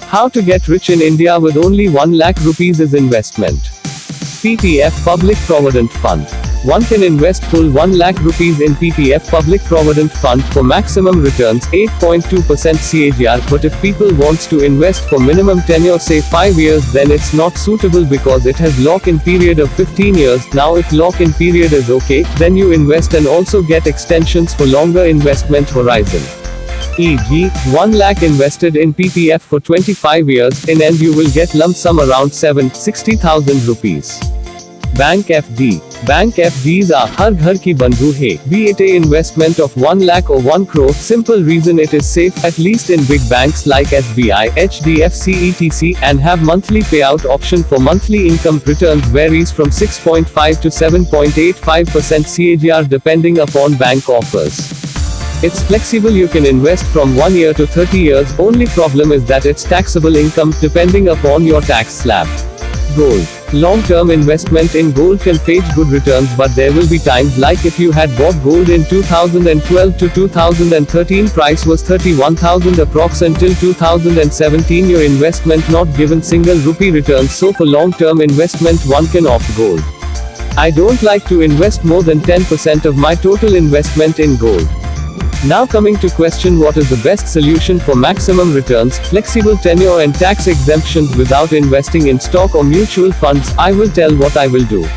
How to get rich in India with only 1 lakh rupees is investment. PPF Public Provident Fund. One can invest full 1 lakh rupees in PPF Public Provident Fund for maximum returns 8.2% CAGR, but if people wants to invest for minimum tenure say 5 years, then it's not suitable because it has lock-in period of 15 years. Now if lock-in period is okay, then you invest and also get extensions for longer investment horizon. E.g., 1 lakh invested in PPF for 25 years, in end you will get lump sum around 60,000 rupees. Bank FD. Bank FDs are har ghar ki bandhu hai, be it a investment of 1 lakh or 1 crore. Simple reason it is safe, at least in big banks like SBI, HDFC etc., and have monthly payout option for monthly income. Returns varies from 6.5 to 7.85% CAGR depending upon bank offers. It's flexible, you can invest from 1 year to 30 years, only problem is that it's taxable income depending upon your tax slab. Gold. Long-term investment in gold can fetch good returns, but there will be times like if you had bought gold in 2012 to 2013, price was 31,000 approx until 2017, your investment not given single rupee returns, so for long-term investment one can opt gold. I don't like to invest more than 10% of my total investment in gold. Now coming to question, what is the best solution for maximum returns, flexible tenure and tax exemptions without investing in stock or mutual funds? I will tell what I will do.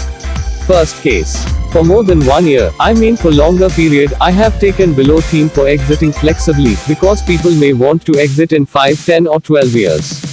First case. For more than 1 year, I mean for longer period, I have taken below theme for exiting flexibly, because people may want to exit in 5, 10 or 12 years.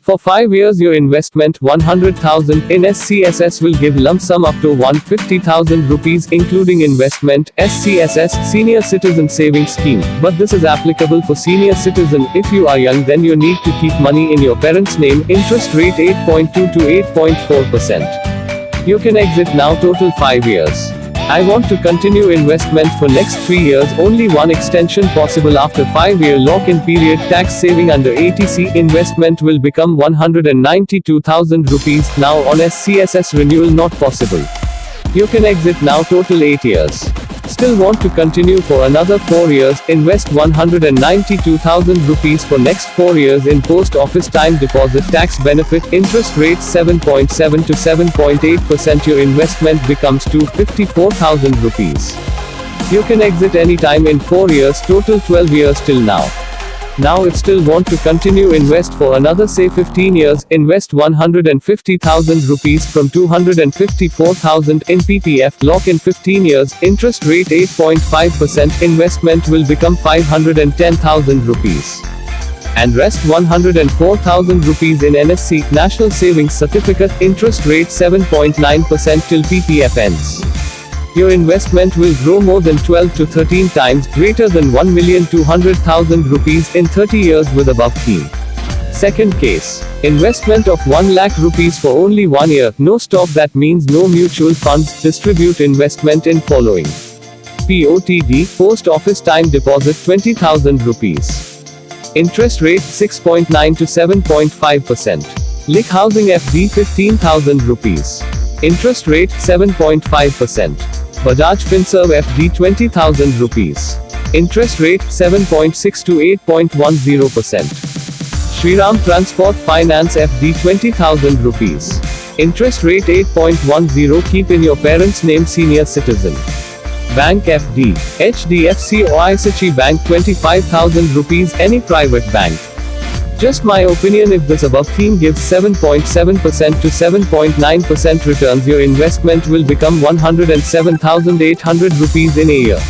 For 5 years your investment 100,000 in SCSS will give lump sum up to 150,000 rupees including investment. SCSS, Senior Citizen Savings Scheme, but this is applicable for senior citizen. If you are young then you need to keep money in your parents' name. Interest rate 8.2 to 8.4%. You can exit now, total 5 years. I want to continue investment for next 3 years, only one extension possible after 5-year lock-in period. Tax saving under ATC, investment will become 192,000 rupees. Now on SCSS renewal not possible. You can exit now, total 8 years. Still want to continue for another 4 years, invest 192,000 rupees for next 4 years in post office time deposit. Tax benefit, interest rate 7.7 to 7.8%, your investment becomes to 54,000 rupees. You can exit anytime in 4 years, total 12 years till now. Now if still want to continue invest for another say 15 years, invest 150,000 rupees from 254,000 in PPF, lock in 15 years, interest rate 8.5%, investment will become 510,000 rupees. And rest 104,000 rupees in NSC, National Savings Certificate, interest rate 7.9% till PPF ends. Your investment will grow more than 12 to 13 times, greater than 1,200,000 rupees in 30 years with above theme. Second case. Investment of 1 lakh rupees for only 1 year, no stock, that means no mutual funds. Distribute investment in following. POTD, post office time deposit 20,000 rupees. Interest rate 6.9 to 7.5%. Lakh Housing FD 15,000 rupees. Interest rate 7.5%. Bajaj Finserv FD 20,000 rupees. Interest rate 7.6 to 8.10%. Shriram Transport Finance FD 20,000 rupees. Interest rate 8.10. Keep in your parents' name, senior citizen. Bank FD. HDFC or ICICI Bank 25,000 rupees, any private bank. Just my opinion, if this above theme gives 7.7% to 7.9% returns, your investment will become 107,800 rupees in a year.